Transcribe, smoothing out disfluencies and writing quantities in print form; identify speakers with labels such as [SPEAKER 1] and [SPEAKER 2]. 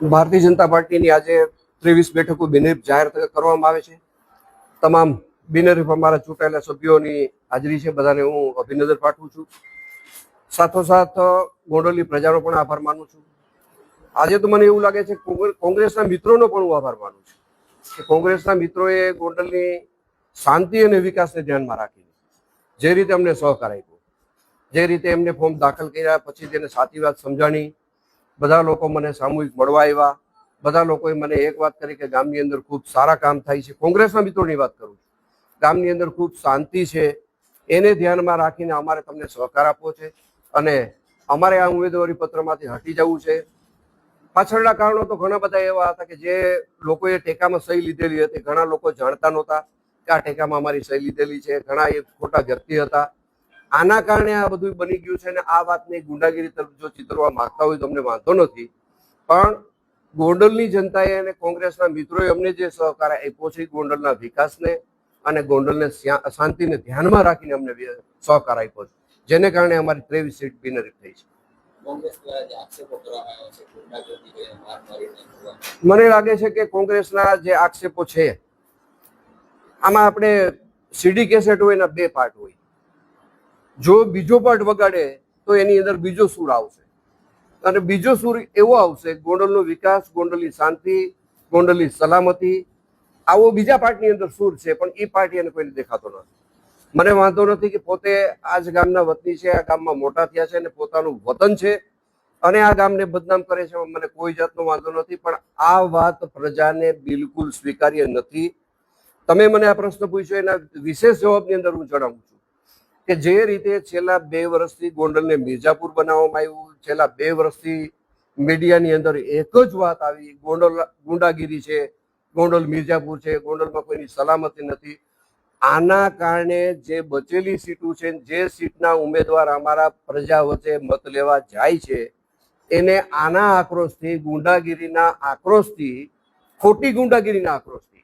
[SPEAKER 1] ભારતીય જનતા પાર્ટીની આજે 23 બેઠકો બિનહરીફ જાહેર કરવામાં આવે છે. તમામ બિનહરીફ અમારા ચૂંટાયેલા સભ્યોની હાજરી છે. બધાને હું અભિનંદન પાઠવું છું. સાથોસાથ ગોંડલની પ્રજાનો પણ આભાર માનું છું. આજે તો મને એવું લાગે છે કોંગ્રેસના મિત્રોનો પણ હું આભાર માનું છું કે કોંગ્રેસના મિત્રોએ ગોંડલની શાંતિ અને વિકાસને ધ્યાનમાં રાખીને જે રીતે અમને સહકાર આપ્યો, જે રીતે એમને ફોર્મ દાખલ કર્યા, પછી તેને સાચી વાત સમજાણી, બધા લોકો મને સામૂહિક મળવા આવ્યા, બધા લોકોએ મને એક વાત કરી કે ગામની અંદર ખૂબ સારા કામ થાય છે. કોંગ્રેસના મિત્રોની વાત કરું છું, ગામની અંદર ખૂબ શાંતિ છે, એને ધ્યાનમાં રાખીને અમારે તમને સહકાર આપવો છે અને અમારે આ ઉમેદવારી પત્રમાંથી હટી જવું છે. પાછળના કારણો તો ઘણા બધા એવા હતા કે જે લોકોએ ટેકામાં સહી લીધેલી હતી, ઘણા લોકો જાણતા નહોતા કે આ ટેકામાં અમારી સહી લીધેલી છે, ઘણા એ ખોટા વ્યક્તિ હતા. આના કારણે આ બધું બની ગયું છે અને આ વાતને ગુંડાગીરી તરફ જો ચિતરવા માંગતા હોય તો અમને વાંધો નથી, પણ ગોંડલની જનતાએ અને કોંગ્રેસના મિત્રોએ અમને જે સહકાર આપ્યો છે ગોંડલના વિકાસને અને ગોંડલને શાંતિને ધ્યાનમાં રાખીને અમને સહકાર આપ્યો છે, જેને કારણે અમારી 23 સીટ બિનહરીફ થઈ છે. મને લાગે છે કે કોંગ્રેસના જે આક્ષેપો છે આમાં આપણે સીડી કેસેટ હોય એના બે પાર્ટ હોય. જો બીજો પાર્ટ વગાડે તો એની અંદર બીજો સૂર આવશે અને બીજો સૂર એવો આવશે ગોંડલનો વિકાસ, ગોંડલની શાંતિ, ગોંડલની સલામતી, આવો બીજા પાર્ટની અંદર સૂર છે, પણ એ પાર્ટી એને કોઈને દેખાતો નથી. મને વાંધો નથી કે પોતે આ જ ગામના વતની છે, આ ગામમાં મોટા થયા છે અને પોતાનું વતન છે અને આ ગામને બદનામ કરે છે, મને કોઈ જાતનો વાંધો નથી, પણ આ વાત પ્રજાને બિલકુલ સ્વીકાર્ય નથી. તમે મને આ પ્રશ્ન પૂછ્યો એના વિશેષ જવાબની અંદર હું જણાવું છું કે જે રીતે છેલ્લા 2 વર્ષથી ગોંડલને મિર્જાપુર બનાવવામાં આવ્યું, છેલ્લા 2 વર્ષથી મીડિયાની અંદર એક જ વાત આવી, ગોંડલ ગુંડાગીરી છે, ગોંડલ મિર્જાપુર છે, ગોંડલમાં કોઈની સલામતી નથી. આના કારણે જે બચેલી સીટો છે, જે સીટના ઉમેદવાર અમારા પ્રજા વચ્ચે મત લેવા જાય છે, એને આના આક્રોશથી, ગુંડાગીરીના આક્રોશથી, ખોટી ગુંડાગીરીના આક્રોશથી